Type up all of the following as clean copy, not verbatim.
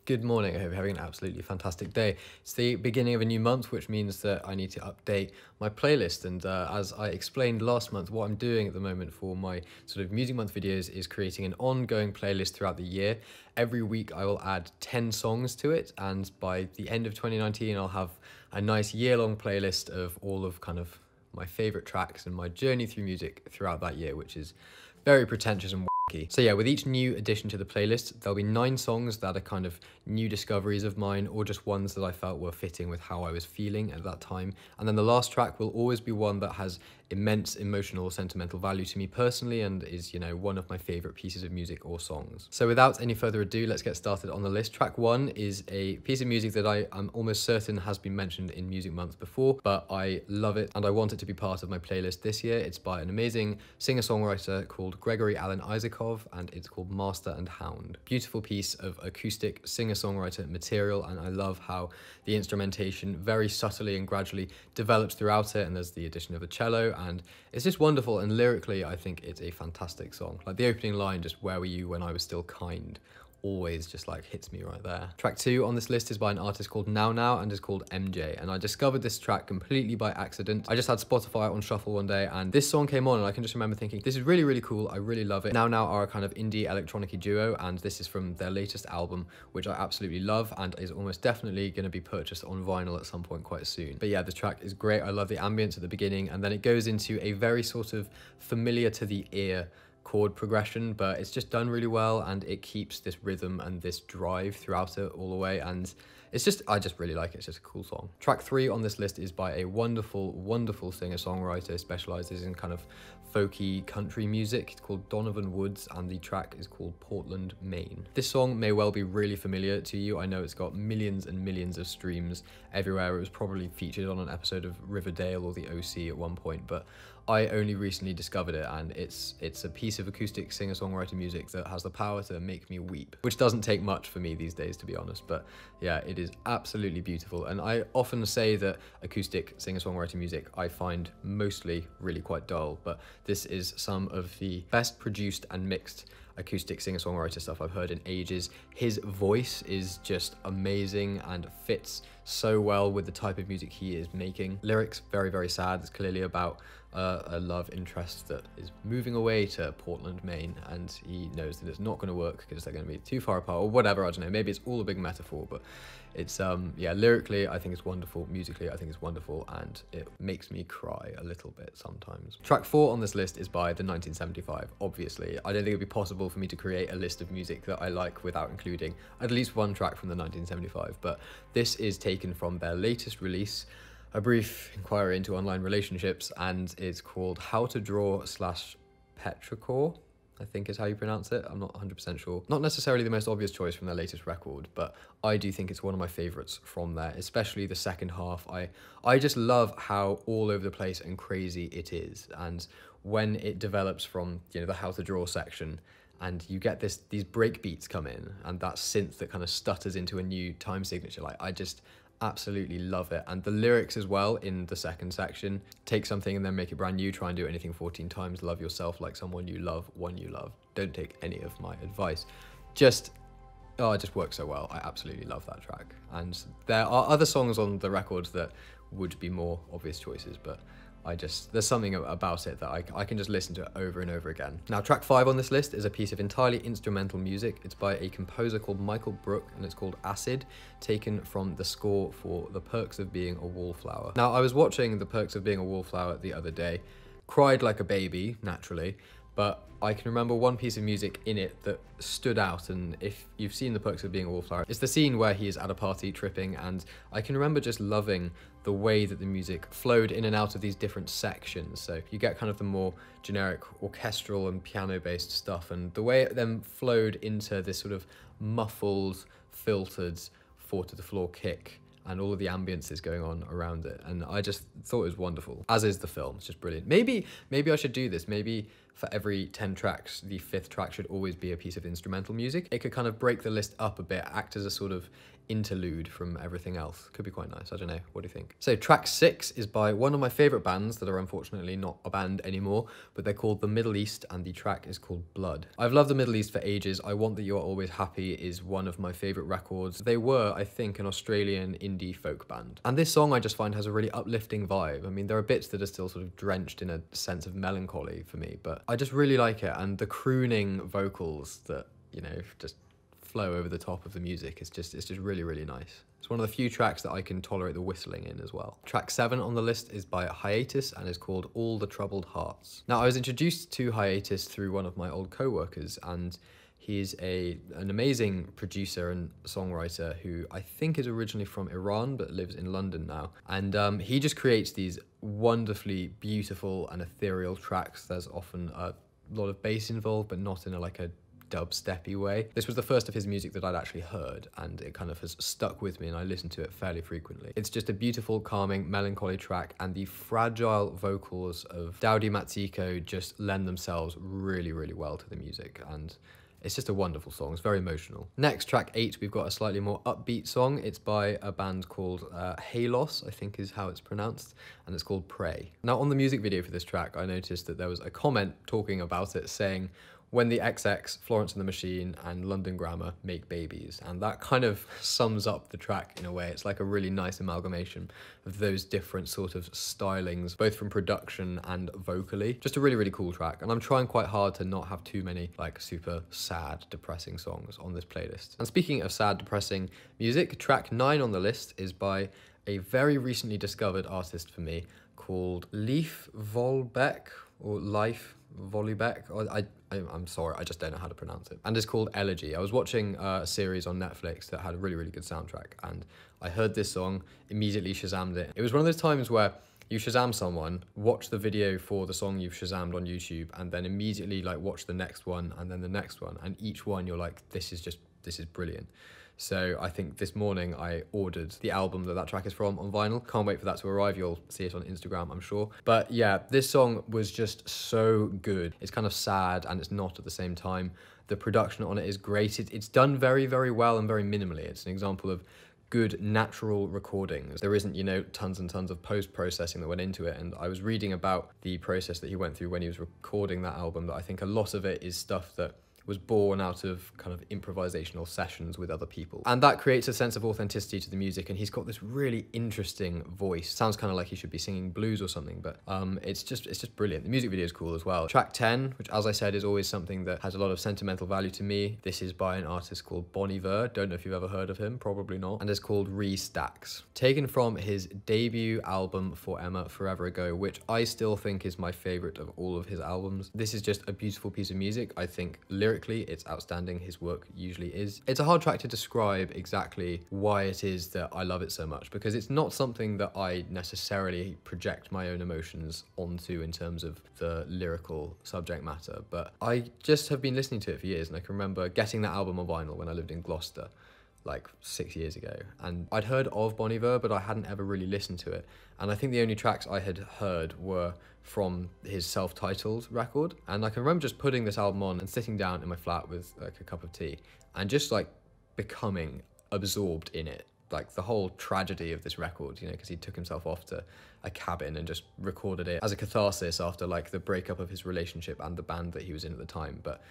Good morning, I hope you're having an absolutely fantastic day. It's the beginning of a new month, which means that I need to update my playlist. And as I explained last month, what I'm doing at the moment for my sort of Music Month videos is creating an ongoing playlist throughout the year. Every week I will add 10 songs to it, and by the end of 2019 I'll have a nice year-long playlist of all of kind of my favorite tracks and my journey through music throughout that year, which is very pretentious and wacky. So yeah, with each new addition to the playlist, there'll be 9 songs that are kind of new discoveries of mine, or just ones that I felt were fitting with how I was feeling at that time. And then the last track will always be one that has immense emotional or sentimental value to me personally, and is, you know, one of my favorite pieces of music or songs. So without any further ado, let's get started on the list. Track 1 is a piece of music that I'm almost certain has been mentioned in Music Month before, but I love it and I want it to be part of my playlist this year. It's by an amazing singer-songwriter called Gregory Alan Isakov, and it's called Master and Hound. Beautiful piece of acoustic singer-songwriter material, and I love how the instrumentation very subtly and gradually develops throughout it, and there's the addition of a cello, and it's just wonderful. And lyrically, I think it's a fantastic song. Like the opening line, just "Where were you when I was still kind," always just like hits me right there. Track 2 on this list is by an artist called Now Now and is called MJ, and I discovered this track completely by accident. I just had Spotify on shuffle one day and this song came on, and I can just remember thinking, this is really, really cool, I really love it. Now Now are a kind of indie electronic duo, and this is from their latest album, which I absolutely love and is almost definitely going to be purchased on vinyl at some point quite soon. But yeah, the track is great. I love the ambience at the beginning, and then it goes into a very sort of familiar to the ear chord progression, but it's just done really well, and it keeps this rhythm and this drive throughout it all the way, and it's just, I just really like it. It's just a cool song. Track 3 on this list is by a wonderful, wonderful singer-songwriter, specializes in kind of folky country music. It's called Donovan Woods, and the track is called Portland, Maine. This song may well be really familiar to you. I know it's got millions and millions of streams everywhere. It was probably featured on an episode of Riverdale or The OC at one point, but I only recently discovered it, and it's a piece of acoustic singer-songwriter music that has the power to make me weep, which doesn't take much for me these days, to be honest. But yeah, it is absolutely beautiful, and I often say that acoustic singer-songwriter music I find mostly really quite dull, but this is some of the best produced and mixed acoustic singer-songwriter stuff I've heard in ages. His voice is just amazing and fits so well with the type of music he is making. Lyrics, very, very sad. It's clearly about a love interest that is moving away to Portland, Maine, and he knows that it's not going to work because they're going to be too far apart or whatever. I don't know, maybe it's all a big metaphor, but it's yeah, lyrically I think it's wonderful, musically I think it's wonderful, and it makes me cry a little bit sometimes. Track 4 on this list is by the 1975. Obviously, I don't think it'd be possible for me to create a list of music that I like without including at least one track from the 1975, but this is taken from their latest release, A Brief Inquiry into Online Relationships, and it's called How to Draw / Petrichor, I think is how you pronounce it. I'm not 100% sure. Not necessarily the most obvious choice from their latest record, but I do think it's one of my favorites from there, especially the second half. I just love how all over the place and crazy it is, and when it develops from, you know, the How to Draw section, and you get these break beats come in, and that synth that kind of stutters into a new time signature, like, I just absolutely love it. And the lyrics as well in the second section, take something and then make it brand new, try and do anything 14 times, love yourself like someone you love, one you love, don't take any of my advice. Just, oh, it just works so well. I absolutely love that track. And there are other songs on the record that would be more obvious choices, but there's something about it that I can just listen to it over and over again. Now, track 5 on this list is a piece of entirely instrumental music. It's by a composer called Michael Brook, and it's called Acid, taken from the score for The Perks of Being a Wallflower. Now, I was watching The Perks of Being a Wallflower the other day, cried like a baby, naturally, but I can remember one piece of music in it that stood out, and if you've seen The Perks of Being a Wallflower, it's the scene where he is at a party tripping, and I can remember just loving the way that the music flowed in and out of these different sections. So you get kind of the more generic orchestral and piano-based stuff, and the way it then flowed into this sort of muffled, filtered, four-to-the-floor kick, and all of the ambience is going on around it, and I just thought it was wonderful, as is the film. It's just brilliant. Maybe I should do this. Maybe for every 10 tracks, the 5th track should always be a piece of instrumental music. It could kind of break the list up a bit, act as a sort of interlude from everything else. Could be quite nice, I don't know, what do you think? So track 6 is by one of my favourite bands that are unfortunately not a band anymore, but they're called The Middle East, and the track is called Blood. I've loved The Middle East for ages. I Want That You're Always Happy is one of my favourite records. They were, I think, an Australian indie folk band. And this song I just find has a really uplifting vibe. I mean, there are bits that are still sort of drenched in a sense of melancholy for me, but I just really like it, and the crooning vocals that, you know, just flow over the top of the music. It's just really, really nice. It's one of the few tracks that I can tolerate the whistling in as well. Track 7 on the list is by Hiatus and is called All the Troubled Hearts. Now, I was introduced to Hiatus through one of my old co-workers, and he's an amazing producer and songwriter who I think is originally from Iran but lives in London now. And he just creates these wonderfully beautiful and ethereal tracks. There's often a lot of bass involved, but not in a dubsteppy way. This was the first of his music that I'd actually heard, and it kind of has stuck with me, and I listen to it fairly frequently. It's just a beautiful, calming, melancholy track, and the fragile vocals of Daudi Matsiko just lend themselves really, really well to the music, and it's just a wonderful song. It's very emotional. Next, track 8, we've got a slightly more upbeat song. It's by a band called Halos, I think is how it's pronounced, and it's called Pray. Now, on the music video for this track, I noticed that there was a comment talking about it saying, "When the XX, Florence and the Machine, and London Grammar make babies." And that kind of sums up the track in a way. It's like a really nice amalgamation of those different sort of stylings, both from production and vocally. Just a really, really cool track. And I'm trying quite hard to not have too many like super sad, depressing songs on this playlist. And speaking of sad, depressing music, track 9 on the list is by a very recently discovered artist for me called Leif Volbeck, or Leif Volbeck. I'm sorry, I just don't know how to pronounce it. And it's called Elegy. I was watching a series on Netflix that had a really, really good soundtrack, and I heard this song, immediately Shazammed it. It was one of those times where you Shazam someone, watch the video for the song you've Shazammed on YouTube, and then immediately like watch the next one and then the next one, and each one you're like, this is brilliant. So I think this morning I ordered the album that track is from on vinyl. Can't wait for that to arrive. You'll see it on Instagram, I'm sure. But yeah, this song was just so good. It's kind of sad and it's not at the same time. The production on it is great. It's done very, very well and very minimally. It's an example of good natural recordings. There isn't, you know, tons and tons of post-processing that went into it. And I was reading about the process that he went through when he was recording that album, that I think a lot of it is stuff that was born out of kind of improvisational sessions with other people. And that creates a sense of authenticity to the music, and he's got this really interesting voice. Sounds kind of like he should be singing blues or something, but it's just brilliant. The music video is cool as well. Track 10, which as I said is always something that has a lot of sentimental value to me. This is by an artist called Bon Iver. Don't know if you've ever heard of him, probably not. And it's called Restacks. Taken from his debut album For Emma Forever Ago, which I still think is my favorite of all of his albums. This is just a beautiful piece of music. I think lyrically it's outstanding. His work usually is. It's a hard track to describe exactly why it is that I love it so much, because it's not something that I necessarily project my own emotions onto in terms of the lyrical subject matter, but I just have been listening to it for years, and I can remember getting that album on vinyl when I lived in Gloucester like 6 years ago, and I'd heard of Bon Iver, but I hadn't ever really listened to it, and I think the only tracks I had heard were from his self-titled record. And I can remember just putting this album on and sitting down in my flat with like a cup of tea and just like becoming absorbed in it, like the whole tragedy of this record, you know, because he took himself off to a cabin and just recorded it as a catharsis after like the breakup of his relationship and the band that he was in at the time. But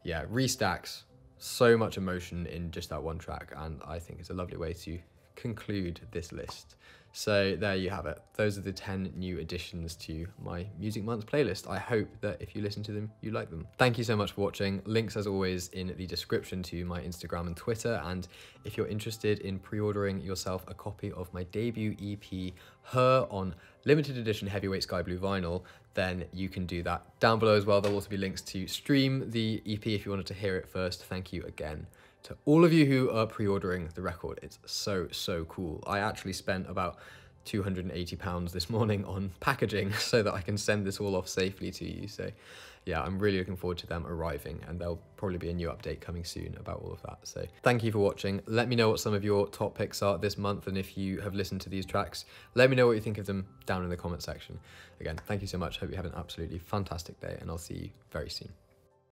yeah, Restacks, so much emotion in just that one track, and I think it's a lovely way to conclude this list. So there you have it. Those are the 10 new additions to my Music Month playlist. I hope that if you listen to them, you like them. Thank you so much for watching. Links, as always, in the description to my Instagram and Twitter. And if you're interested in pre-ordering yourself a copy of my debut EP, Her, on limited edition heavyweight sky blue vinyl, then you can do that. Down below as well, there'll also be links to stream the EP if you wanted to hear it first. Thank you again to all of you who are pre-ordering the record. It's so, so cool. I actually spent about £280 this morning on packaging so that I can send this all off safely to you. So yeah, I'm really looking forward to them arriving, and there'll probably be a new update coming soon about all of that. So thank you for watching. Let me know what some of your top picks are this month, and if you have listened to these tracks, let me know what you think of them down in the comment section. Again, thank you so much. Hope you have an absolutely fantastic day, and I'll see you very soon.